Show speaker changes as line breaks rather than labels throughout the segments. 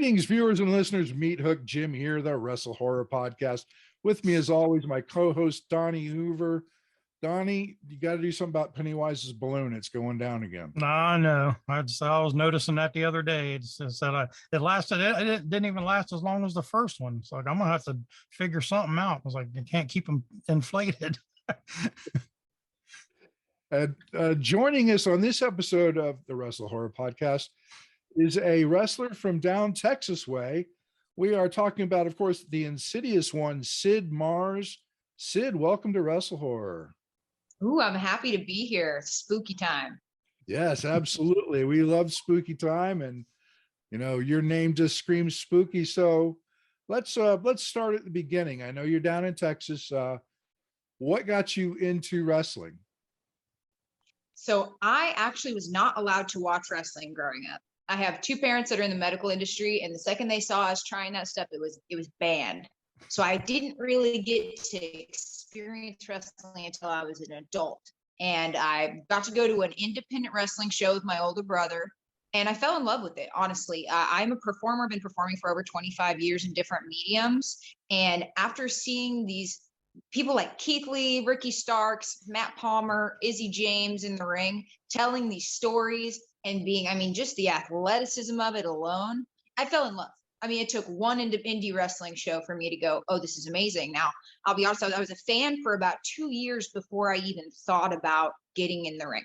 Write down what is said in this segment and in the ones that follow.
Greetings, viewers and listeners. Meat Hook Jim here, the WrestleHorror podcast. With me, as always, my co-host Donnie Hoover. Donnie, you got to do something about Pennywise's balloon. It's going down again.
I know. I was noticing that the other day. It said it lasted. It didn't even last as long as the first one. It's like I'm gonna have to figure something out. I was like, you can't keep them inflated.
Joining us on this episode of the WrestleHorror podcast is a wrestler from down Texas way. We are talking about, of course, the Insidious One, Sid Mars. Sid, welcome to WrestleHorror.
Ooh, I'm happy to be here. Spooky time.
Yes, absolutely. We love spooky time, and you know your name just screams spooky. So let's start at the beginning. I know you're down in Texas. What got you into wrestling?
So I actually was not allowed to watch wrestling growing up. I have two parents that are in the medical industry, and the second they saw us trying that stuff, it was banned. So I didn't really get to experience wrestling until I was an adult. And I got to go to an independent wrestling show with my older brother, and I fell in love with it, honestly. I'm a performer, been performing for over 25 years in different mediums. And after seeing these people like Keith Lee, Ricky Starks, Matt Palmer, Izzy James in the ring, telling these stories and being, just the athleticism of it alone, I fell in love. It took one indie wrestling show for me to go, oh, this is amazing. Now, I'll be honest, I was a fan for about 2 years before I even thought about getting in the ring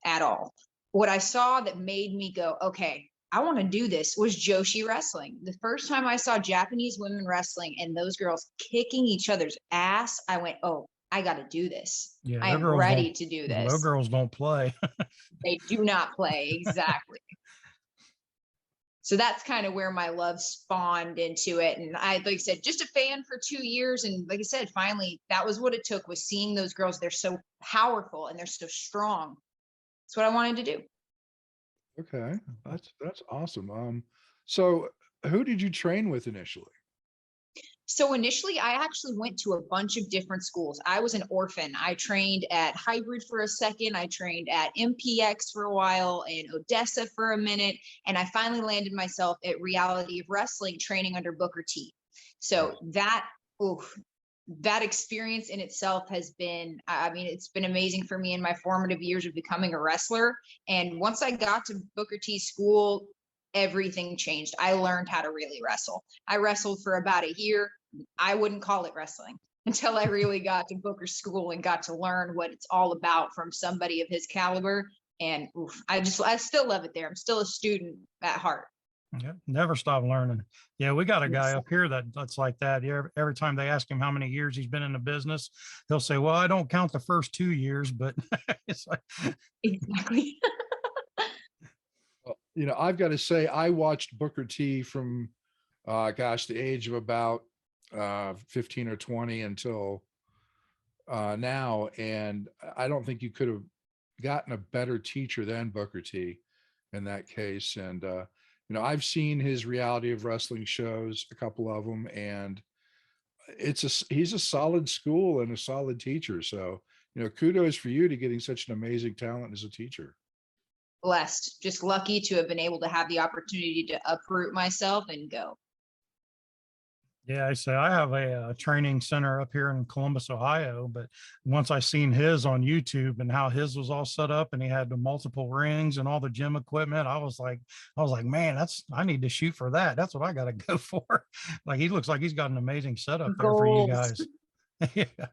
at all. What I saw that made me go, okay, I want to do this was Joshi wrestling. The first time I saw Japanese women wrestling and those girls kicking each other's ass, I went, oh, I got to do this.
Yeah,
I am ready to do this.
Those girls don't play.
They do not play. Exactly. So that's kind of where my love spawned into it. And like I said, just a fan for 2 years. And like I said, finally, that was what it took, was seeing those girls. They're so powerful and they're so strong. That's what I wanted to do.
Okay, that's awesome. So who did you train with initially?
So initially, I actually went to a bunch of different schools. I was an orphan. I trained at Hybrid for a second. I trained at MPX for a while and Odessa for a minute. And I finally landed myself at Reality of Wrestling training under Booker T. So that experience in itself has been, it's been amazing for me in my formative years of becoming a wrestler. And once I got to Booker T school, everything changed. I learned how to really wrestle. I wrestled for about a year. I wouldn't call it wrestling until I really got to Booker school and got to learn what it's all about from somebody of his caliber. And I still love it there. I'm still a student at heart.
Yeah, never stop learning. Yeah, we got a guy up here that's like that. Every time they ask him how many years he's been in the business, he'll say, well, I don't count the first 2 years, but it's like
exactly.
I've got to say, I watched Booker T from the age of about 15 or 20 until now, and I don't think you could have gotten a better teacher than Booker T in that case. And I've seen his Reality of Wrestling shows, a couple of them, and he's a solid school and a solid teacher. So kudos for you to getting such an amazing talent as a teacher.
Blessed, just lucky to have been able to have the opportunity to uproot myself and go.
Yeah, I say I have a training center up here in Columbus, Ohio, but once I seen his on YouTube and how his was all set up and he had the multiple rings and all the gym equipment, I was like, man, I need to shoot for that. That's what I got to go for. Like, he looks like he's got an amazing setup there for you guys.
Yeah.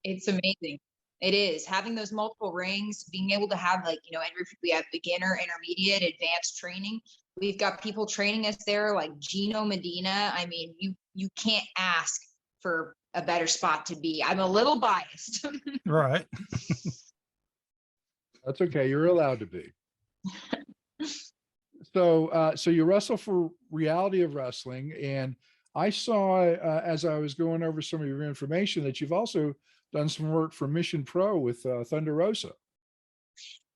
It's amazing. It is, having those multiple rings, being able to have we have beginner, intermediate, advanced training. We've got people training us there like Gino Medina. You can't ask for a better spot to be. I'm a little biased.
Right.
That's okay. You're allowed to be. So you wrestle for Reality of Wrestling, and I saw as I was going over some of your information that you've also done some work for Mission Pro with Thunder Rosa.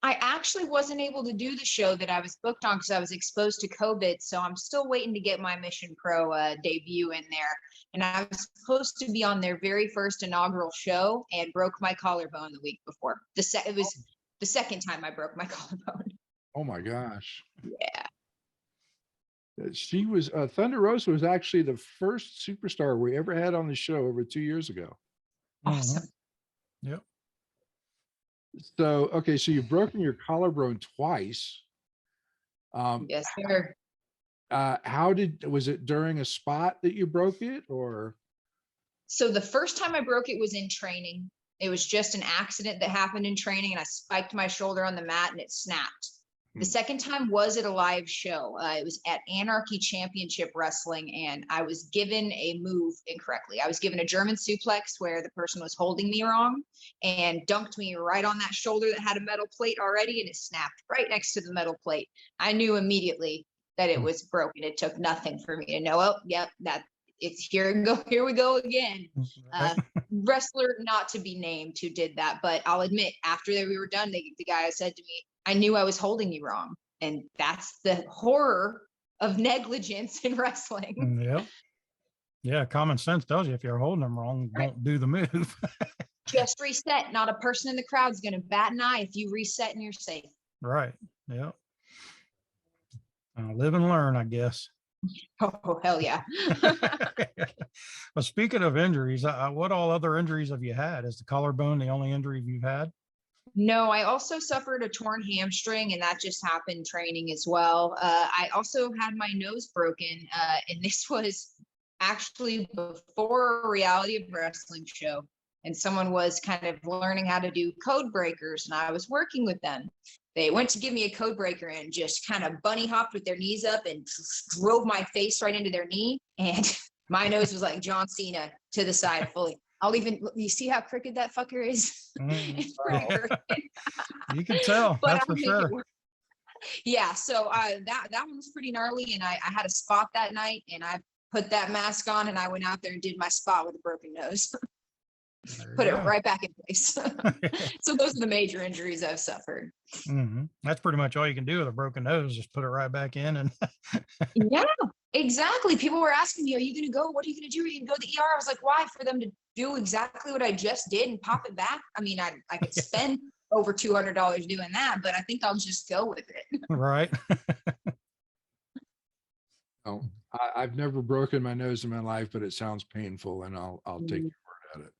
I actually wasn't able to do the show that I was booked on because I was exposed to COVID. So I'm still waiting to get my Mission Pro debut in there. And I was supposed to be on their very first inaugural show and broke my collarbone the week before. It was the second time I broke my collarbone.
Oh my gosh.
Yeah.
She was Thunder Rosa was actually the first superstar we ever had on the show over 2 years ago.
Awesome.
Yep.
So, okay, so you've broken your collarbone twice.
Yes, sir.
Was it during a spot that you broke it, or?
So the first time I broke it was in training. It was just an accident that happened in training, and I spiked my shoulder on the mat and it snapped. The second time was at a live show. It was at Anarchy Championship Wrestling, and I was given a move incorrectly. I was given a German suplex where the person was holding me wrong and dunked me right on that shoulder that had a metal plate already, and it snapped right next to the metal plate. I knew immediately that it was broken. It took nothing for me to know, oh, yep, that it's here we go again. Wrestler not to be named who did that, but I'll admit, after we were done, the guy said to me, I knew I was holding you wrong. And that's the horror of negligence in wrestling.
Yep. Yeah, common sense tells you if you're holding them wrong, don't do the move.
Just reset. Not a person in the crowd is going to bat an eye if you reset and you're safe.
Right. Yep. Live and learn, I guess.
Oh, hell yeah.
Well, speaking of injuries, what all other injuries have you had? Is the collarbone the only injury you've had?
No, I also suffered a torn hamstring, and that just happened training as well. I also had my nose broken, and this was actually before a reality of wrestling show. And someone was kind of learning how to do code breakers, and I was working with them. They went to give me a code breaker and just kind of bunny hopped with their knees up and drove my face right into their knee. And my nose was like John Cena to the side fully. You see how crooked that fucker is? It's pretty crooked.
You can tell,
But
that's for sure.
Yeah, so that one was pretty gnarly, and I had a spot that night, and I put that mask on, and I went out there and did my spot with a broken nose. Put it right back in place. So those are the major injuries I've suffered.
That's pretty much all you can do with a broken nose, just put it right back in. And
yeah, exactly. People were asking me, are you going to go? What are you going to do? Are you going to go to the ER? I was like, why? For them to do exactly what I just did and pop it back? I mean, I could spend over $200 doing that, but I think I'll just go with it.
Right.
Oh, I've never broken my nose in my life, but it sounds painful, and I'll take your word at it.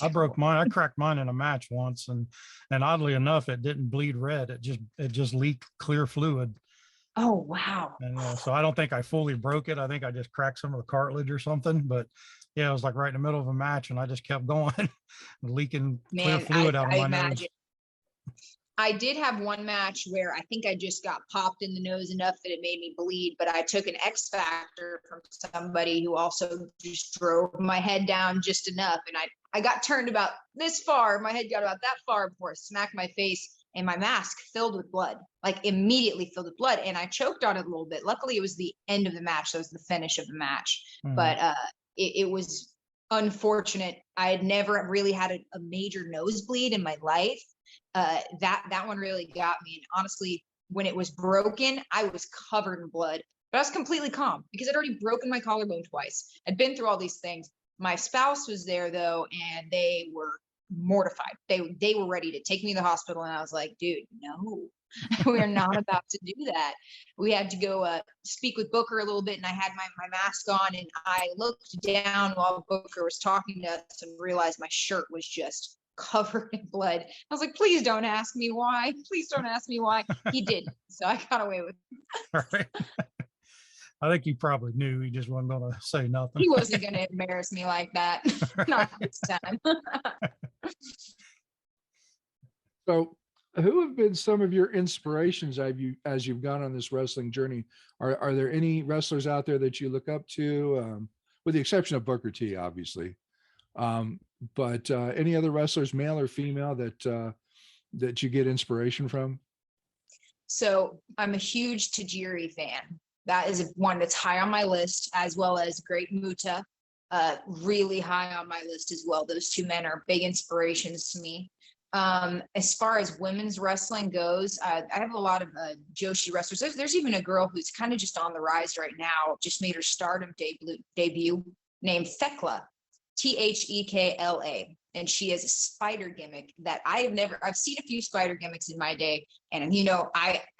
I broke mine. I cracked mine in a match once, and oddly enough, it didn't bleed red. It just leaked clear fluid.
Oh wow!
And so I don't think I fully broke it. I think I just cracked some of the cartilage or something. But yeah, it was like right in the middle of a match, and I just kept going, leaking clear fluid out of my nose.
I did have one match where I think I just got popped in the nose enough that it made me bleed, but I took an X Factor from somebody who also just drove my head down just enough. And I got turned about this far. My head got about that far before it smacked my face, and my mask filled with blood, like immediately filled with blood. And I choked on it a little bit. Luckily, it was the end of the match. So it was the finish of the match. But it was unfortunate. I had never really had a major nosebleed in my life. That one really got me. And honestly, when it was broken, I was covered in blood, but I was completely calm because I'd already broken my collarbone twice. I'd been through all these things. My spouse was there though, and they were mortified. They were ready to take me to the hospital, and I was like, dude, no, we're not about to do that. We had to go speak with Booker a little bit, and I had my mask on, and I looked down while Booker was talking to us and realized my shirt was just covered in blood. I was like, please don't ask me why. Please don't ask me why. He did. So I got away with it.
Right. I think he probably knew. He just wasn't going to say nothing.
He wasn't going to embarrass me like that. Not this time.
So who have been some of your inspirations as you've gone on this wrestling journey? Are there any wrestlers out there that you look up to, with the exception of Booker T, obviously? But any other wrestlers, male or female, that you get inspiration from?
So I'm a huge Tajiri fan. That is one that's high on my list, as well as Great Muta, really high on my list as well. Those two men are big inspirations to me. As far as women's wrestling goes, I have a lot of Joshi wrestlers. There's even a girl who's kind of just on the rise right now, just made her Stardom debut named Thekla. Thekla, and she has a spider gimmick that I've seen a few spider gimmicks in my day, and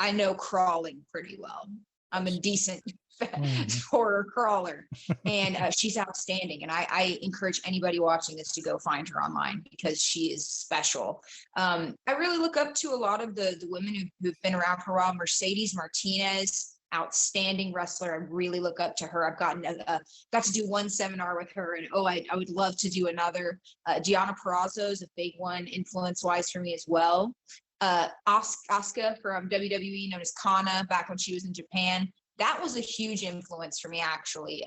I know crawling pretty well. I'm a decent
Mhm.
horror crawler, and she's outstanding. And I encourage anybody watching this to go find her online because she is special. I really look up to a lot of the women who've been around for a while. Mercedes Martinez, outstanding wrestler. I really look up to her. I've got to do one seminar with her, and I would love to do another. Gianna Perazzo is a big one, influence wise for me as well. Asuka from WWE, known as Kana, back when she was in Japan. That was a huge influence for me, actually.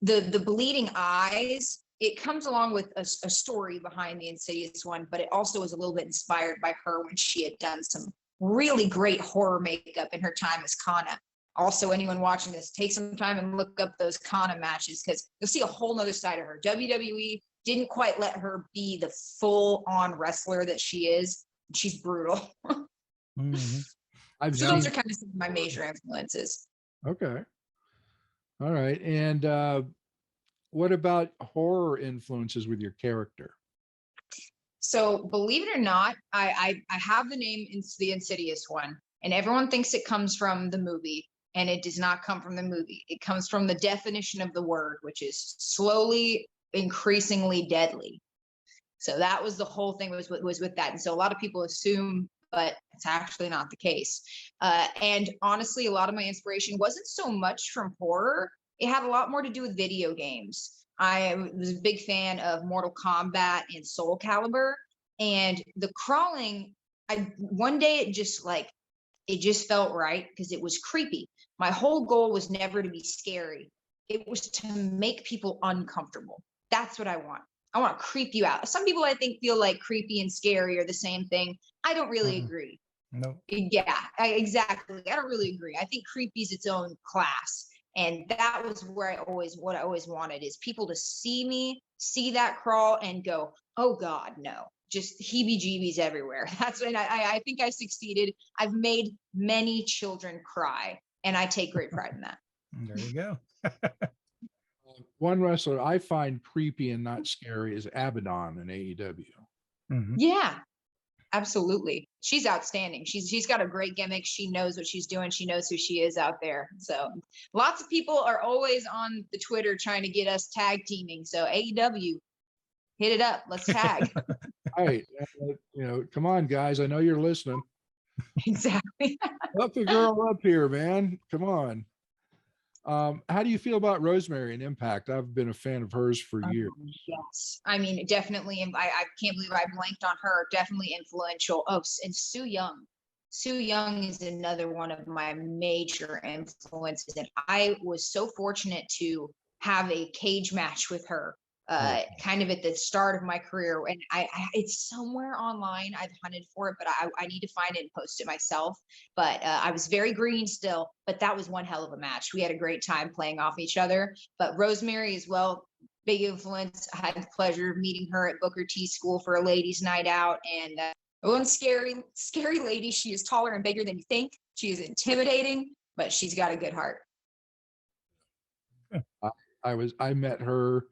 The bleeding eyes, it comes along with a story behind the Insidious One, but it also was a little bit inspired by her when she had done some really great horror makeup in her time as Kana. Also, anyone watching this, take some time and look up those Kana matches because you'll see a whole nother side of her. WWE didn't quite let her be the full-on wrestler that she is. She's brutal.
Mhm.
So those are kind of some of my major influences.
Okay. All right. And what about horror influences with your character?
So believe it or not, I have the name the Insidious One, and everyone thinks it comes from the movie, and it does not come from the movie. It comes from the definition of the word, which is slowly, increasingly deadly. So that was the whole thing was with that, and so a lot of people assume, but it's actually not the case. And honestly, a lot of my inspiration wasn't so much from horror. It had a lot more to do with video games. I was a big fan of Mortal Kombat and Soul Calibur, and the crawling. One day it just felt right because it was creepy. My whole goal was never to be scary. It was to make people uncomfortable. That's what I want. I want to creep you out. Some people I think feel like creepy and scary are the same thing. I don't really agree.
No.
Yeah, exactly. I don't really agree. I think creepy is its own class. And that was what I always wanted is people to see me, see that crawl and go, oh God, no, just heebie-jeebies everywhere. That's when I think I succeeded. I've made many children cry, and I take great pride in that.
There you go.
One wrestler I find creepy and not scary is Abaddon in AEW.
Mhm.
Yeah, absolutely. She's outstanding. She's got a great gimmick. She knows what she's doing. She knows who she is out there. So lots of people are always on the Twitter trying to get us tag teaming. So AEW, hit it up. Let's tag.
All right. Come on, guys. I know you're listening.
Exactly.
Up the girl up here, man. Come on. How do you feel about Rosemary and Impact? I've been a fan of hers for years.
Yes. I mean, definitely. I can't believe I blanked on her. Definitely influential. Oh, and Sue Young. Sue Young is another one of my major influences. And I was so fortunate to have a cage match with her kind of at the start of my career. And it's somewhere online. I've hunted for it, but I need to find it and post it myself. But I was very green still, but that was one hell of a match. We had a great time playing off each other. But Rosemary as well, big influence. I had the pleasure of meeting her at Booker T School for a ladies' night out. And one scary lady. She is taller and bigger than you think. She is intimidating, but she's got a good heart.
I met her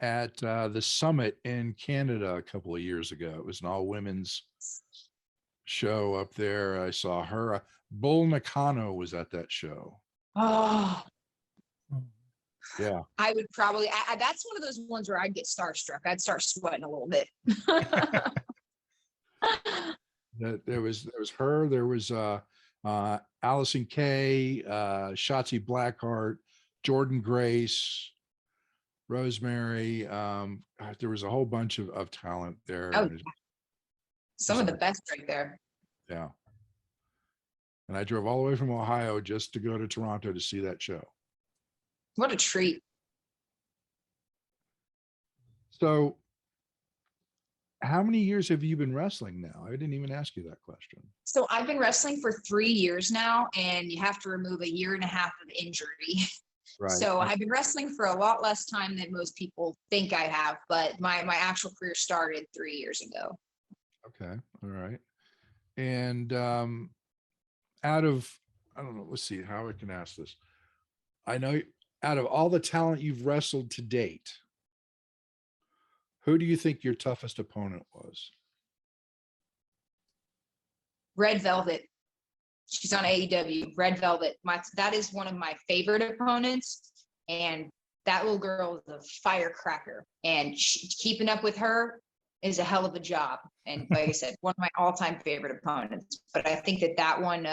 at the summit in Canada a couple of years ago. It was an all women's show up there. I saw her. Bull Nakano was at that show.
Oh,
yeah.
I would probably, that's one of those ones where I'd get starstruck. I'd start sweating a little bit.
There was her. There was Allison Kay, Shotzi Blackheart, Jordan Grace, Rosemary. There was a whole bunch of talent there.
Oh, some of the best right there.
Yeah. And I drove all the way from Ohio just to go to Toronto to see that show.
What a treat.
So how many years have you been wrestling now? I didn't even ask you that question.
So I've been wrestling for 3 years now, and you have to remove a year and a half of injury. Right. So I've been wrestling for a lot less time than most people think I have, but my actual career started 3 years ago.
Okay. All right. And out of, I don't know, let's see how I can ask this. I know out of all the talent you've wrestled to date, who do you think your toughest opponent was?
Red Velvet. She's on AEW, Red Velvet. That is one of my favorite opponents. And that little girl is a firecracker. And keeping up with her is a hell of a job. And like I said, one of my all-time favorite opponents. But I think that one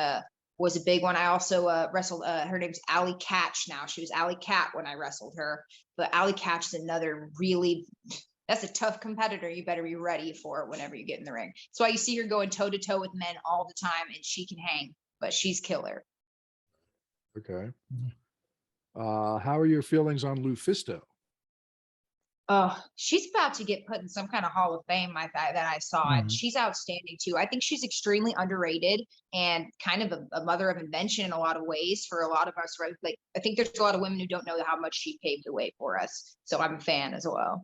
was a big one. I also wrestled, her name's Allie Catch now. She was Allie Cat when I wrestled her. But Allie Catch is another really, that's a tough competitor. You better be ready for it whenever you get in the ring. That's why you see her going toe-to-toe with men all the time, and she can hang, but she's killer.
Okay. How are your feelings on Loufisto?
Oh, she's about to get put in some kind of Hall of Fame that I saw. And she's outstanding too. I think she's extremely underrated and kind of a mother of invention in a lot of ways for a lot of us, right? Like, I think there's a lot of women who don't know how much she paved the way for us. So I'm a fan as well.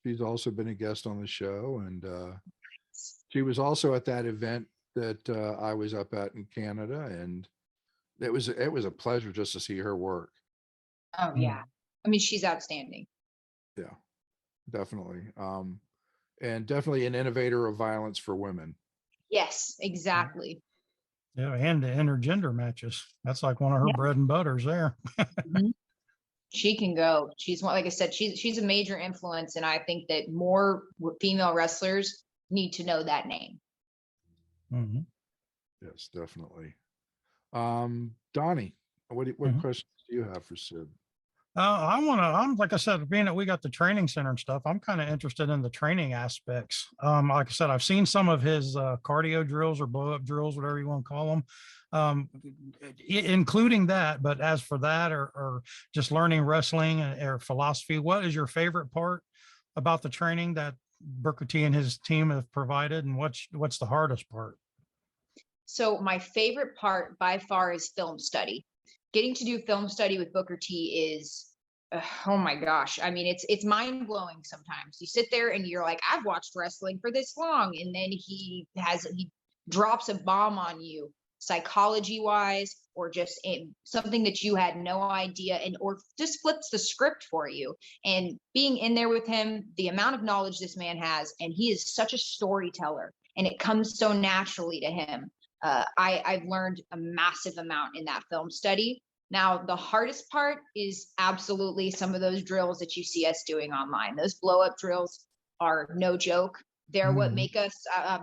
She's also been a guest on the show, and she was also at that event that I was up at in Canada, and it was a pleasure just to see her work.
Oh yeah. I mean, she's outstanding.
Yeah, definitely. And definitely an innovator of violence for women.
Yes, exactly.
Yeah, and the intergender matches. That's like one of her bread and butters there.
She can go. She's one, like I said, she's a major influence, and I think that more female wrestlers need to know that name.
Yes, definitely. Donnie, what questions do you have for Sid?
I'm like I said, being that we got the training center and stuff, I'm kind of interested in the training aspects. Like I said, I've seen some of his cardio drills or blow up drills, whatever you want to call them, including that. But as for that, or just learning wrestling or philosophy, what is your favorite part about the training that Booker T and his team have provided, and what's the hardest part?
So my favorite part by far is film study. Getting to do film study with Booker T is, oh my gosh. I mean, it's mind blowing sometimes. You sit there and you're like, I've watched wrestling for this long. And then he drops a bomb on you, psychology wise, or just in something that you had no idea, or just flips the script for you. And being in there with him, the amount of knowledge this man has, and he is such a storyteller, and it comes so naturally to him. I've learned a massive amount in that film study. Now, the hardest part is absolutely some of those drills that you see us doing online. Those blow up drills are no joke. They're what make us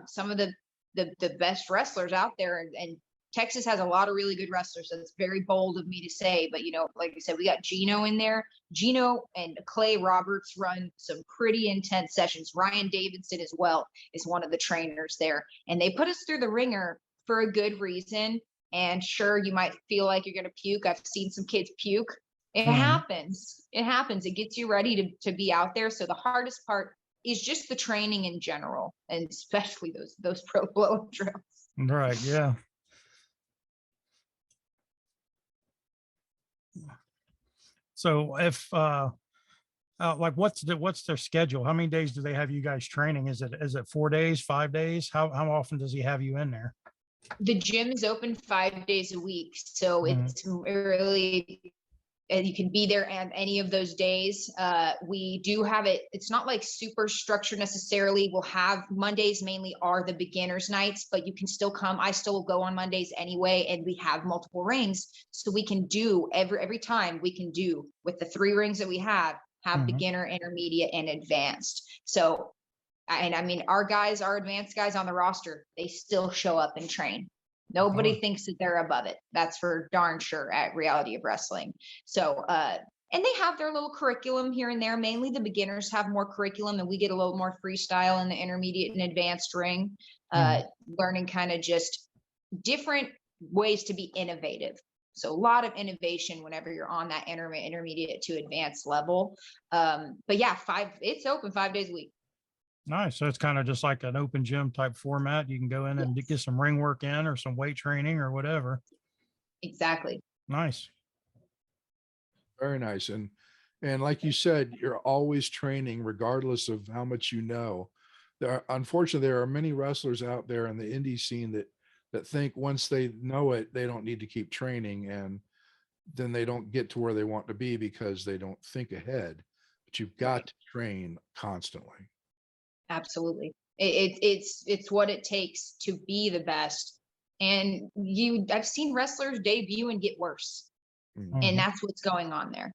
some of the best wrestlers out there. And Texas has a lot of really good wrestlers. So it's very bold of me to say, but like I said, we got Gino in there. Gino and Clay Roberts run some pretty intense sessions. Ryan Davidson as well is one of the trainers there, and they put us through the ringer for a good reason. And sure, you might feel like you're going to puke. I've seen some kids puke. It happens. It happens. It gets you ready to be out there. So the hardest part is just the training in general, and especially those pro blow drills.
Right. Yeah. So if like what's their schedule? How many days do they have you guys training? Is it 4 days, 5 days? How often does he have you in there?
The gym is open 5 days a week, so it's really, and you can be there at any of those days. We do have it. It's not like super structured necessarily. We'll have Mondays mainly are the beginners nights, but you can still come. I still go on Mondays anyway, and we have multiple rings, so we can do every time we can do with the 3 rings that we have beginner, intermediate, and advanced. So, and I mean, our advanced guys on the roster, they still show up and train. Nobody thinks that they're above it. That's for darn sure at Reality of Wrestling. So, and they have their little curriculum here and there. Mainly the beginners have more curriculum, and we get a little more freestyle in the intermediate and advanced ring, learning kind of just different ways to be innovative. So a lot of innovation whenever you're on that intermediate to advanced level. But yeah, it's open 5 days a week.
Nice. So it's kind of just like an open gym type format. You can go in and get some ring work in, or some weight training or whatever.
Exactly.
Nice.
Very nice. And like you said, you're always training regardless of how much you know. Unfortunately, there are many wrestlers out there in the indie scene that think once they know it, they don't need to keep training, and then they don't get to where they want to be because they don't think ahead. But you've got to train constantly.
Absolutely. It's what it takes to be the best. And I've seen wrestlers debut and get worse. And that's what's going on there.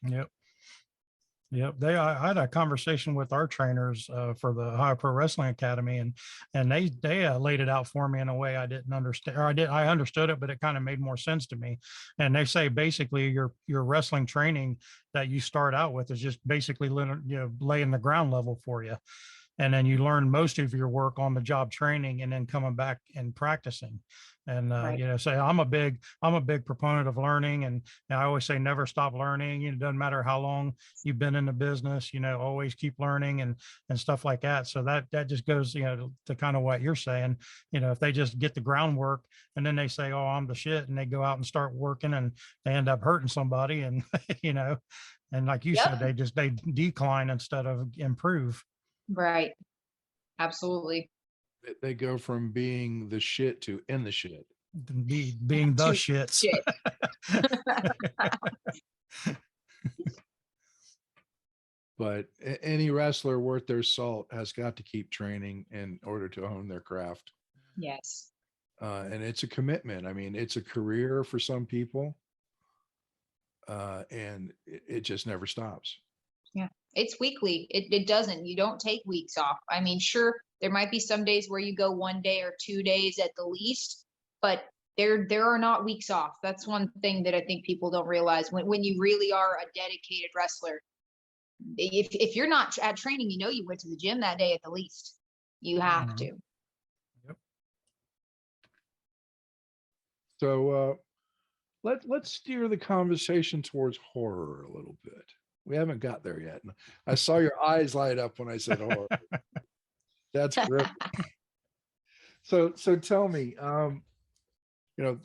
Yep. Yep. I had a conversation with our trainers for the Ohio Pro Wrestling Academy, and they laid it out for me in a way I didn't understand, or I understood it, but it kind of made more sense to me. And they say basically your wrestling training that you start out with is just basically laying the ground level for you. And then you learn most of your work on the job training and then coming back and practicing. And,
Right.
say I'm a big proponent of learning. And I always say, never stop learning. It doesn't matter how long you've been in the business, always keep learning and stuff like that. So that just goes, to kind of what you're saying, if they just get the groundwork and then they say, oh, I'm the shit, and they go out and start working and they end up hurting somebody. And, and like you said, they decline instead of improve.
Right. Absolutely.
They go from being the shit to in the shit.
Being the shits.
Shit.
But any wrestler worth their salt has got to keep training in order to hone their craft.
Yes.
And it's a commitment. I mean, it's a career for some people. And it just never stops.
Yeah. It's weekly. It doesn't. You don't take weeks off. I mean, sure, there might be some days where you go 1 day or 2 days at the least, but there are not weeks off. That's one thing that I think people don't realize when you really are a dedicated wrestler. If you're not at training, you went to the gym that day at the least. You have to.
Yep.
So let's steer the conversation towards horror a little bit. We haven't got there yet. I saw your eyes light up when I said horror. That's great. So tell me, like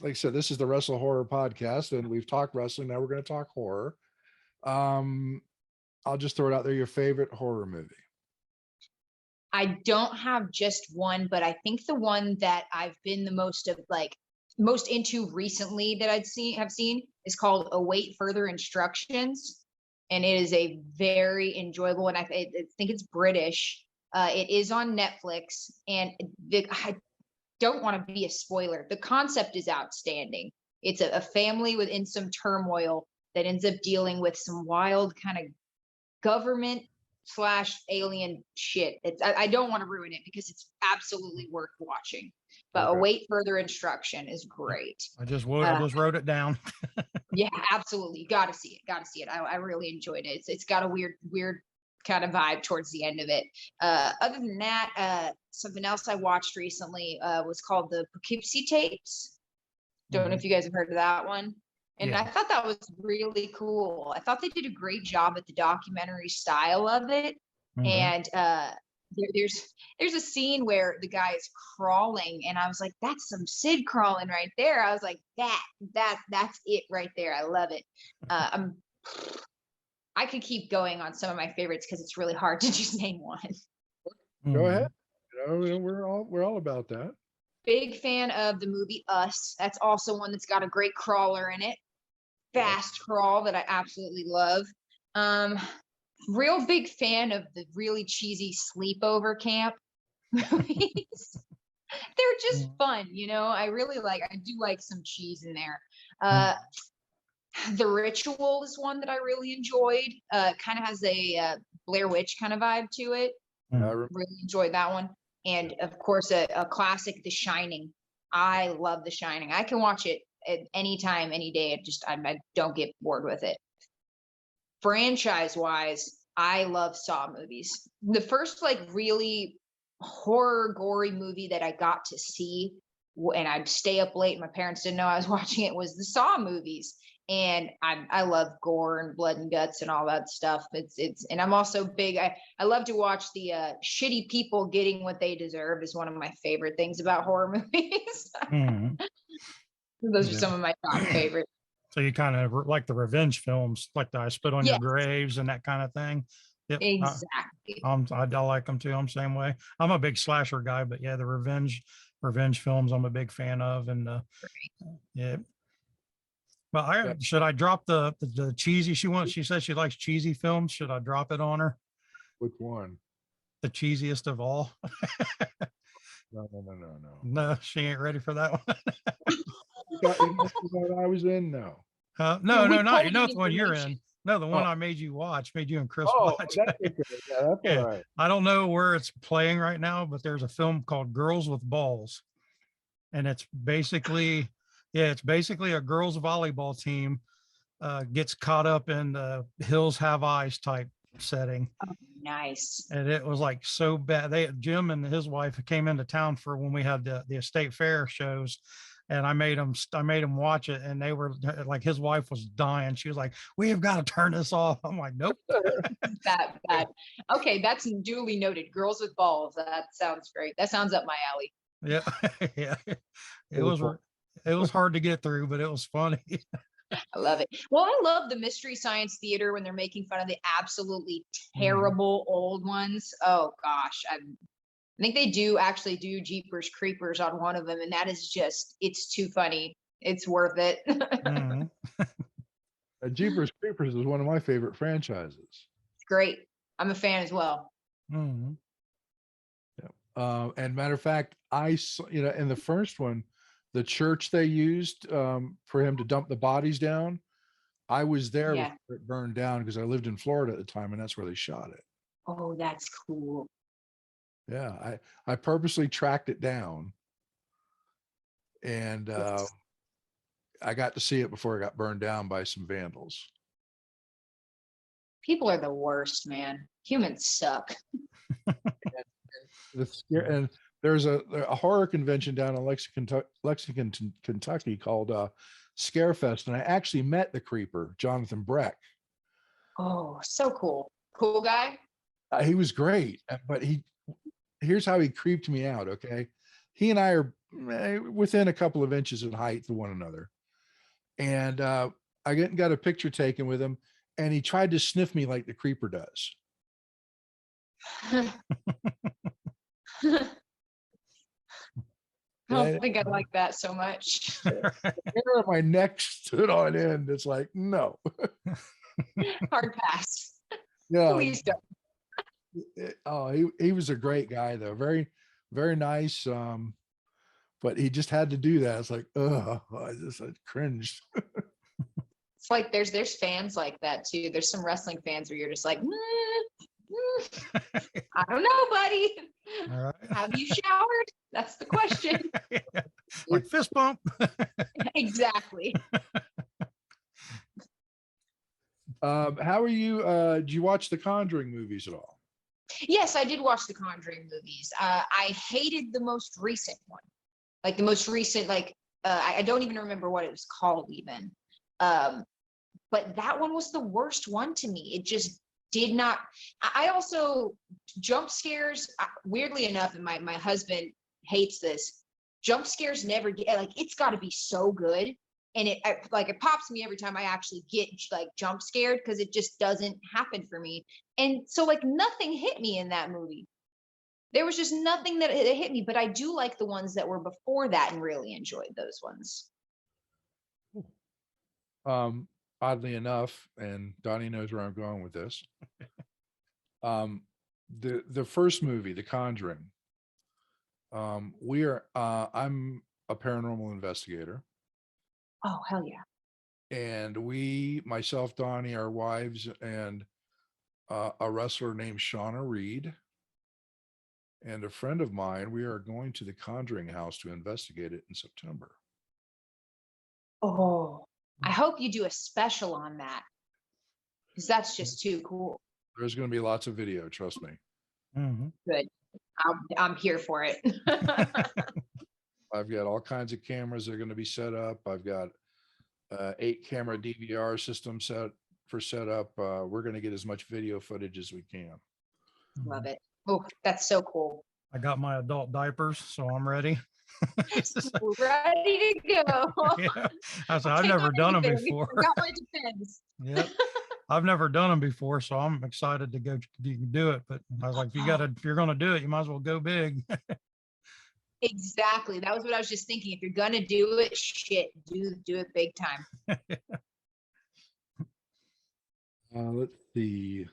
I said, this is the WrestleHorror podcast, and we've talked wrestling. Now we're going to talk horror. I'll just throw it out there. Your favorite horror movie?
I don't have just one, but I think the one that I've been the most into recently that have seen is called Await Further Instructions. And it is a very enjoyable one. I think it's British. It is on Netflix, and I don't want to be a spoiler. The concept is outstanding. It's a family within some turmoil that ends up dealing with some wild kind of government / alien shit. I don't want to ruin it because it's absolutely worth watching. But
Okay.
Await Further Instruction is great.
I just wrote it down.
Yeah, absolutely. You got to see it. I really enjoyed it. It's got a weird kind of vibe towards the end of it. Other than that, something else I watched recently was called the Poughkeepsie Tapes. Don't know if you guys have heard of that one. And
Yeah.
I thought that was really cool. I thought they did a great job at the documentary style of it. And there's a scene where the guy is crawling, and I was like, that's some Sid crawling right there. I was like, that's it right there. I love it. I could keep going on some of my favorites because it's really hard to just name one.
Go ahead. We're all about that.
Big fan of the movie Us. That's also one that's got a great crawler in it. Fast crawl that I absolutely love. Real big fan of the really cheesy Sleepover Camp movies. They're just fun, I do like some cheese in there. The Ritual is one that I really enjoyed. Kind of has a Blair Witch kind of vibe to it. Really enjoyed that one. And of course, a classic, The Shining. I love The Shining. I can watch it at any time, any day. I don't get bored with it. Franchise-wise, I love Saw movies. The first really horror, gory movie that I got to see, and I'd stay up late, my parents didn't know I was watching it, was the Saw movies. And I love gore and blood and guts and all that stuff. And I'm also big. I love to watch the shitty people getting what they deserve is one of my favorite things about horror movies. Those are some of my top favorites.
So you kind of like the revenge films, like the I Spit on Your Graves and that kind of thing. Yep.
Exactly.
I like them too. I'm the same way. I'm a big slasher guy, but yeah, the revenge films I'm a big fan of. And yeah. Well, should I drop the cheesy? She says she likes cheesy films. Should I drop it on her?
Which one?
the cheesiest of all.
No, no, no, no, no.
No, she ain't ready for that one.
I was in. No.
No,
we
not
told
the
you
one you're
information.
in. No, the one
Oh.
I made you and Chris
Oh,
watch.
that's okay. Yeah, that's
Yeah.
all right.
I don't know where it's playing right now, but there's a film called Girls with Balls. And it's basically a girls volleyball team gets caught up in the Hills Have Eyes type setting.
Oh, nice.
And it was like so bad. Jim and his wife came into town for when we had the estate fair shows, and I made them watch it, and they were like, his wife was dying. She was like, "We have got to turn this off." I'm like, "Nope."
That bad. Okay, that's duly noted. Girls with balls. That sounds great. That sounds up my alley.
Yeah, yeah. It
was
was hard to get through, but it was funny.
I love it. Well, I love the Mystery Science Theater when they're making fun of the absolutely terrible old ones. Oh gosh, I think they do actually do Jeepers Creepers on one of them, and that is just, it's too funny. It's worth it.
Mhm.
Jeepers Creepers is one of my favorite franchises.
It's great. I'm a fan as well.
Mhm.
And matter of fact, I saw, in the first one, the church they used for him to dump the bodies down, I was there
Yeah.
before it burned down because I lived in Florida at the time, and that's where they shot it.
Oh, that's cool.
Yeah, I purposely tracked it down, and
Yes.
I got to see it before it got burned down by some vandals.
People are the worst, man. Humans suck.
And there's a horror convention down in Lexington, Kentucky called Scarefest, and I actually met the creeper, Jonathan Breck.
Oh, so cool. Cool guy.
He was great, but here's how he creeped me out. Okay, he and I are within a couple of inches in height to one another, and I got a picture taken with him, and he tried to sniff me like the creeper does.
I don't think I like that so much.
The hair on my neck stood on end. It's like, no.
Hard pass.
Yeah.
Please don't.
He was a great guy though. Very, very nice. But he just had to do that. It's like, I cringed.
It's like there's fans like that too. There's some wrestling fans where you're just like, I don't know, buddy.
All right.
Have you showered? That's the question.
Like fist bump.
Exactly.
How are you? Did you watch the Conjuring movies at all?
Yes, I did watch the Conjuring movies. I hated the most recent one. Like the most recent, I don't even remember what it was called even. But that one was the worst one to me. It just did not. I also, jump scares, weirdly enough, and my husband hates this, jump scares never get, like, it's got to be so good. And it pops me every time I actually get like jump scared, because it just doesn't happen for me. And so like nothing hit me in that movie. There was just nothing that hit me, but I do like the ones that were before that and really enjoyed those ones.
Oddly enough, and Donnie knows where I'm going with this. The first movie, The Conjuring. I'm a paranormal investigator.
Oh, hell yeah.
And myself, Donnie, our wives, and a wrestler named Shauna Reed, and a friend of mine, we are going to the Conjuring house to investigate it in September.
Oh, I hope you do a special on that, because that's just too cool.
There's going to be lots of video, trust me.
Mm-hmm.
Good. I'm here for it.
I've got all kinds of cameras that are going to be set up. I've got 8 camera DVR system set up. We're going to get as much video footage as we can.
Love it. Oh, that's so cool.
I got my adult diapers, so I'm ready.
Ready to go.
Yeah. I've never done them before.
I got my defense.
Yeah. I've never done them before, so I'm excited to go do it. But I was like, if you're going to do it, you might as well go big.
Exactly. That was what I was just thinking. If you're going to do it, do it big time.
Let's see.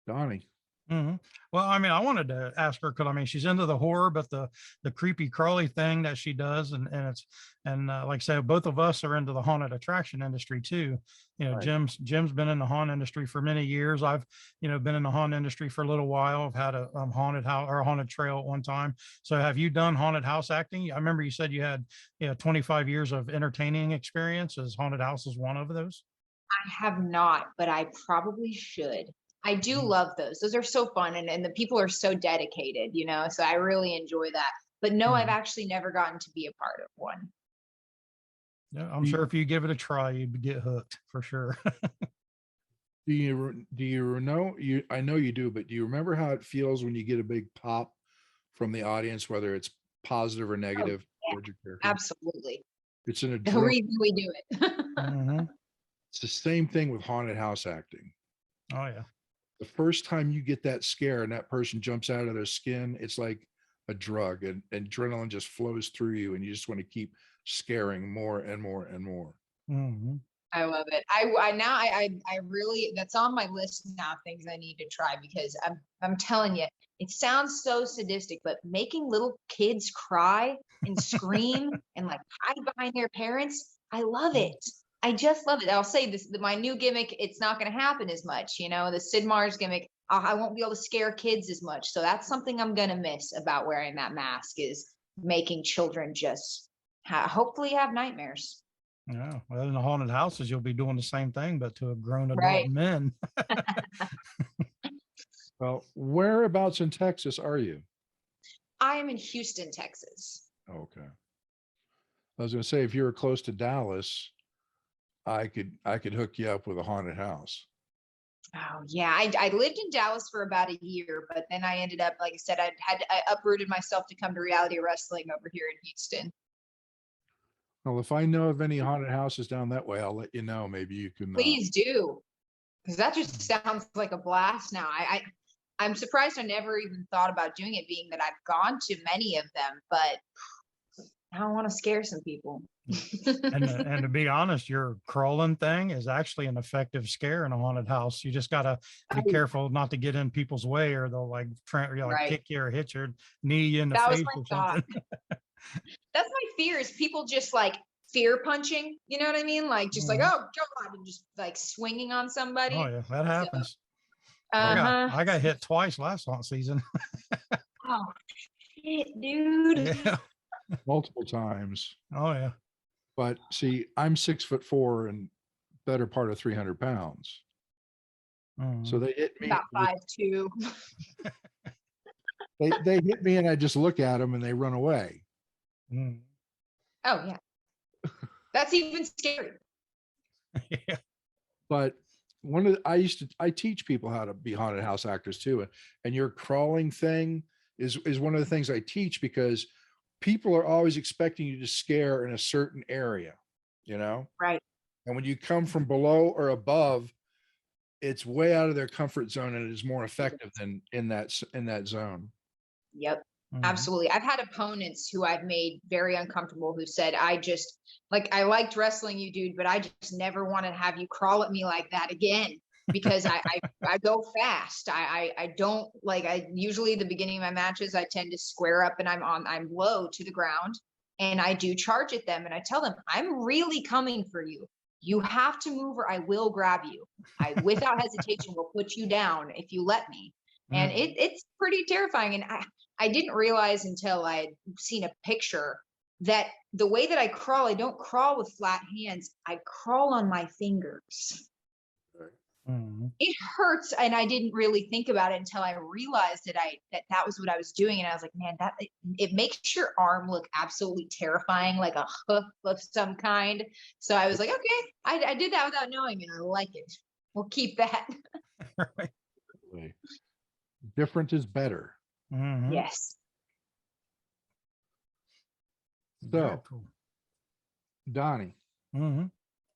Donnie,
Mhm. Well, I mean, I wanted to ask her because I mean, she's into the horror, but the creepy crawly thing that she does, and it's like I said, both of us are into the haunted attraction industry too. You know,
Right.
Jim's been in the haunt industry for many years. I've been in the haunt industry for a little while. I've had a haunted house or a haunted trail at one time. So, have you done haunted house acting? I remember you said you had 25 years of entertaining experience. Is haunted house is one of those?
I have not, but I probably should. I do
Mhm.
love those. Those are so fun, and the people are so dedicated, so I really enjoy that. But no, I've
Mhm.
actually never gotten to be a part of one.
Yeah, I'm
Do
sure
you,
if you give it a try, you'd get hooked for sure.
I know you do, but do you remember how it feels when you get a big pop from the audience, whether it's positive or
Oh,
negative
yeah,
towards your character?
absolutely.
It's an
The
adrenaline.
reason we do it.
Mhm.
It's the same thing with haunted house acting.
Oh yeah.
The first time you get that scare and that person jumps out of their skin, it's like a drug, and adrenaline just flows through you, and you just want to keep scaring more and more and more.
Mhm.
I love it. I now I really, that's on my list now of things I need to try, because I'm telling you, it sounds so sadistic, but making little kids cry and scream and like hide behind their parents, I love
Mhm.
it. I just love it. I'll say this, my new gimmick, it's not going to happen as much, the Sid Meier's gimmick. I won't be able to scare kids as much. So that's something I'm going to miss about wearing that mask, is making children just hopefully have nightmares.
Yeah. Well, in the haunted houses, you'll be doing the same thing, but to a grown adult
Right.
men.
Well, whereabouts in Texas are you?
I am in Houston, Texas.
Okay. I was going to say, if you were close to Dallas, I could hook you up with a haunted house.
Oh yeah, I lived in Dallas for about a year, but then I ended up, like I said, I uprooted myself to come to reality wrestling over here in Houston.
Well, if I know of any haunted houses down that way, I'll let you know. Maybe you can.
Please do, because that just sounds like a blast. Now, I'm surprised I never even thought about doing it, being that I've gone to many of them, but I don't want to scare some people.
And to be honest, your crawling thing is actually an effective scare in a haunted house. You just gotta be
Oh,
careful not to get in people's way, or they'll like like
right.
kick you or hit your knee you in the
That was
face or
my thought.
something.
That's my fear, is people just like fear punching. You know what I mean? Like just like,
Mhm.
oh God, and just like swinging on
Oh
somebody.
yeah, that
So,
happens. I
Well,
got
uh-huh.
I got hit twice last haunt season.
Oh shit, dude.
Yeah.
multiple times.
Oh yeah.
But see, I'm 6'4" and better part of 300 pounds. So
Mhm.
they hit me.
About 5'2".
They hit me, and I just look at them, and they run away.
Mhm.
Oh yeah. That's even scary.
Yeah.
But I teach people how to be haunted house actors too, and your crawling thing is one of the things I teach, because people are always expecting you to scare in a certain area, you know.
Right.
And when you come from below or above, it's way out of their comfort zone, and it is more effective than in that zone.
Yep.
Mhm.
Absolutely. I've had opponents who I've made very uncomfortable, who said, I just like, I liked wrestling you, dude, but I just never want to have you crawl at me like that again, because I go fast. I don't like, I usually the beginning of my matches, I tend to square up and I'm low to the ground, and I do charge at them, and I tell them, I'm really coming for you. You have to move or I will grab you. I, without hesitation, will put you down if you let me. And
Mhm.
it's pretty terrifying. And I didn't realize until I had seen a picture that the way that I crawl, I don't crawl with flat hands. I crawl on my fingers.
Mhm.
It hurts, and I didn't really think about it until I realized that was what I was doing, and I was like, man, that it makes your arm look absolutely terrifying, like a hoof of some kind. So I was like, okay, I did that without knowing, and I like it. We'll keep that.
Right.
Different is better.
Mhm.
Yes.
Very
So,
cool.
Donnie,
Mhm.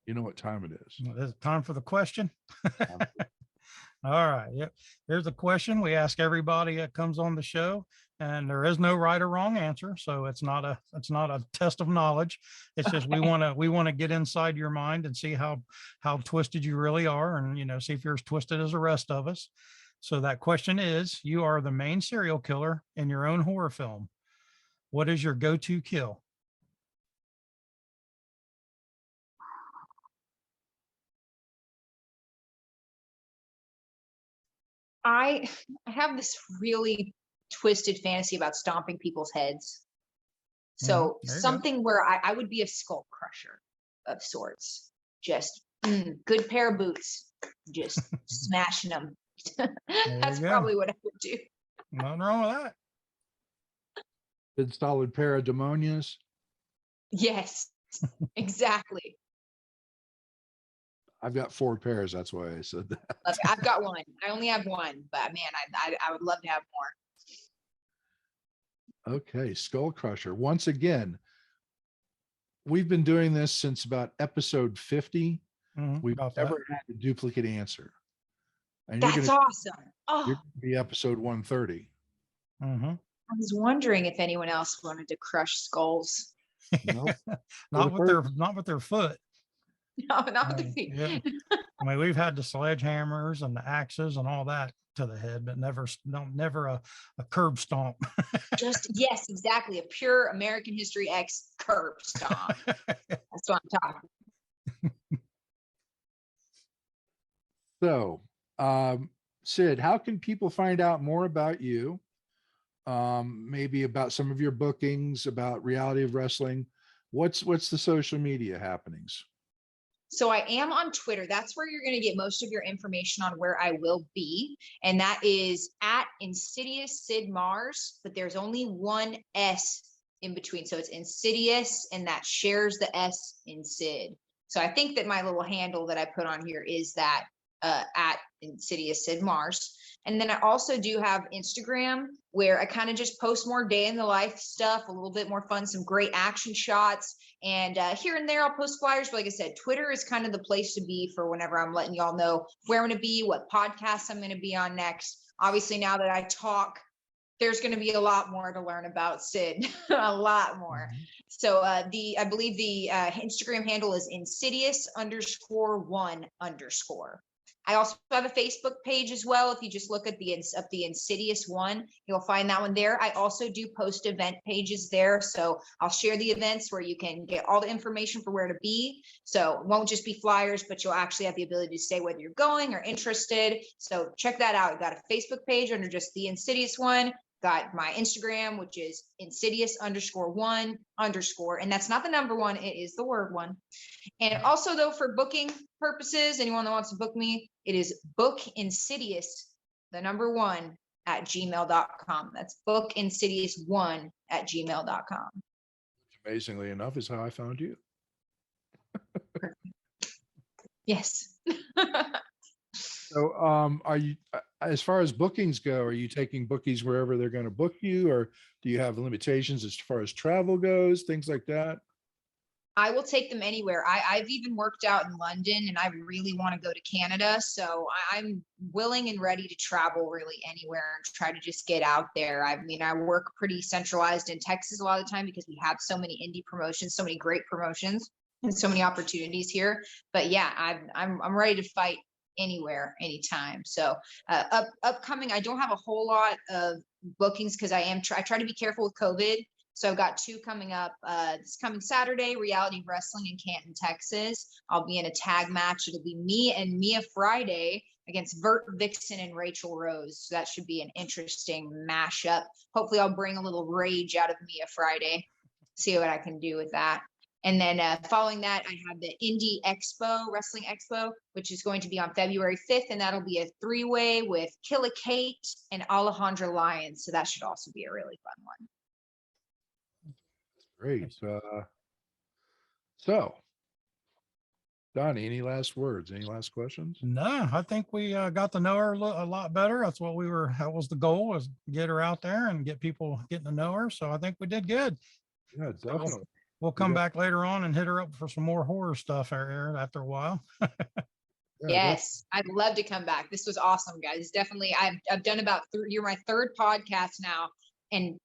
you know what time it is.
Well, is it time for the question?
Um,
All right. Yep. Here's a question we ask everybody that comes on the show, and there is no right or wrong answer. So it's not a test of knowledge. It's just we want to get inside your mind and see how twisted you really are, and see if you're as twisted as the rest of us. So that question is, you are the main serial killer in your own horror film. What is your go-to kill?
I have this really twisted fantasy about stomping people's heads. So
There you go.
something where I would be a skull crusher of sorts. Just good pair of boots, just smashing them. That's
you go.
probably what I would do.
Nothing wrong with that.
Good solid pair of demonias.
Yes, exactly.
I've got 4 pairs. That's why I said that.
I've got one. I only have one, but man, I would love to have more.
Okay, Skull Crusher. Once again, we've been doing this since about episode 50. We've
About that.
never had a duplicate answer. And
That's awesome.
you're
Oh,
gonna be episode 130.
I was wondering if anyone else wanted to crush skulls.
Nope.
Not with their foot.
No, not with the feet.
Yeah. I mean, we've had the sledgehammers and the axes and all that to the head, but never a curb stomp.
Yes, exactly. A pure American History X curb stomp. That's what I'm talking.
So, Sid, how can people find out more about you? Maybe about some of your bookings, about Reality of Wrestling. What's the social media happenings?
So I am on Twitter. That's where you're going to get most of your information on where I will be. And that is at Insidious Sid Mars, but there's only one S in between. So it's Insidious, and that shares the S in Sid. So I think that my little handle that I put on here is that at Insidious Sid Mars. And then I also do have Instagram, where I kind of just post more day in the life stuff, a little bit more fun, some great action shots. And here and there, I'll post flyers. But like I said, Twitter is kind of the place to be for whenever I'm letting y'all know where I'm going to be, what podcasts I'm going to be on next. Obviously, now that I talk, there's going to be a lot more to learn about Sid, a lot more. So I believe the Instagram handle is Insidious_1_. I also have a Facebook page as well. If you just look at the Insidious One, you'll find that one there. I also do post event pages there. So I'll share the events where you can get all the information for where to be. So it won't just be flyers, but you'll actually have the ability to say whether you're going or interested. So check that out. I've got a Facebook page under just the Insidious One. Got my Instagram, which is Insidious_1_, and that's not the number one, it is the word one. And also, though, for booking purposes, anyone that wants to book me, it is bookinsidious1 at gmail.com. That's bookinsidious1 at gmail.com.
Amazingly enough, is how I found you.
Yes.
So, are you, as far as bookings go, are you taking bookies wherever they're going to book you, or do you have limitations as far as travel goes, things like that?
I will take them anywhere. I've even worked out in London, and I really want to go to Canada. So I'm willing and ready to travel really anywhere and try to just get out there. I mean, I work pretty centralized in Texas a lot of the time because we have so many indie promotions, so many great promotions, and so many opportunities here. But yeah, I'm ready to fight anywhere, anytime. So upcoming, I don't have a whole lot of bookings because I try to be careful with COVID. So I've got 2 coming up this coming Saturday, Reality Wrestling in Canton, Texas. I'll be in a tag match. It'll be me and Mia Friday against Vert Vixen and Rachel Rose. So that should be an interesting mashup. Hopefully I'll bring a little rage out of Mia Friday, see what I can do with that. And then following that, I have the Indie Expo, Wrestling Expo, which is going to be on February 5th. And that'll be a 3-way with Killa Kate and Alejandra Lyons. So that should also be a really fun one.
Great. So, Donnie, any last words? Any last questions?
No, I think we got to know her a lot better. That was the goal, was get her out there and get people getting to know her. So I think we did good.
Yeah, definitely.
We'll come back later on and hit her up for some more horror stuff after a while.
Yes, I'd love to come back. This was awesome, guys. Definitely, I've done about you're my 3rd podcast now, and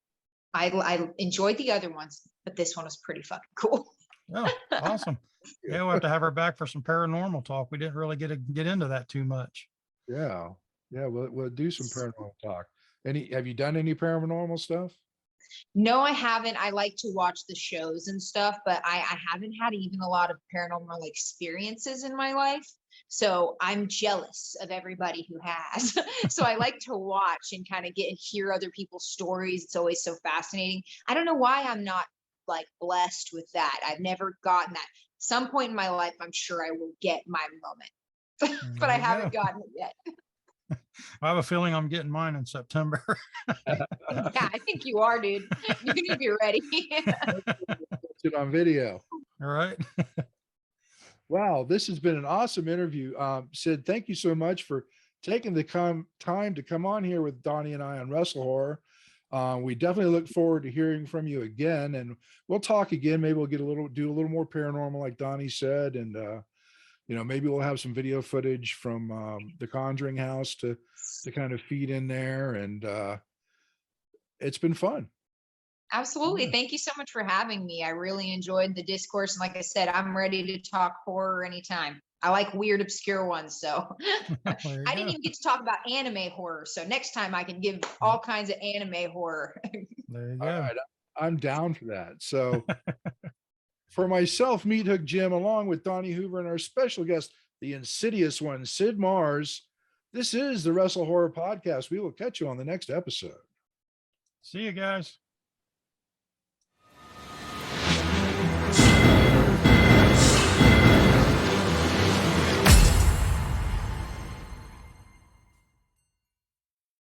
I enjoyed the other ones, but this one was pretty fucking cool.
Oh, awesome. Yeah, we'll have to have her back for some paranormal talk. We didn't really get into that too much.
Yeah. Yeah, we'll do some paranormal talk. Have you done any paranormal stuff?
No, I haven't. I like to watch the shows and stuff, but I haven't had even a lot of paranormal experiences in my life. So I'm jealous of everybody who has. So I like to watch and kind of hear other people's stories. It's always so fascinating. I don't know why I'm not like blessed with that. I've never gotten that. Some point in my life, I'm sure I will get my moment, but
There
I
you
haven't
go.
gotten it yet.
I have a feeling I'm getting mine in September.
Yeah, I think you are, dude. You need to be ready.
It on video.
All right.
Wow, this has been an awesome interview. Sid, thank you so much for taking the time to come on here with Donnie and I on Wrestle Horror. We definitely look forward to hearing from you again, and we'll talk again. Maybe we'll do a little more paranormal, like Donnie said, and maybe we'll have some video footage from the Conjuring house to kind of feed in there, and it's been fun.
Absolutely.
Yeah.
Thank you so much for having me. I really enjoyed the discourse. And like I said, I'm ready to talk horror anytime. I like weird, obscure ones. So
There you
I didn't
go.
even get to talk about anime horror. So next time I can give all kinds of anime horror.
There you
All
go.
right, I'm down for that. So for myself, Meat Hook Jim, along with Donnie Hoover and our special guest, the Insidious One, Sid Mars, this is the Wrestle Horror Podcast. We will catch you on the next episode.
See you guys.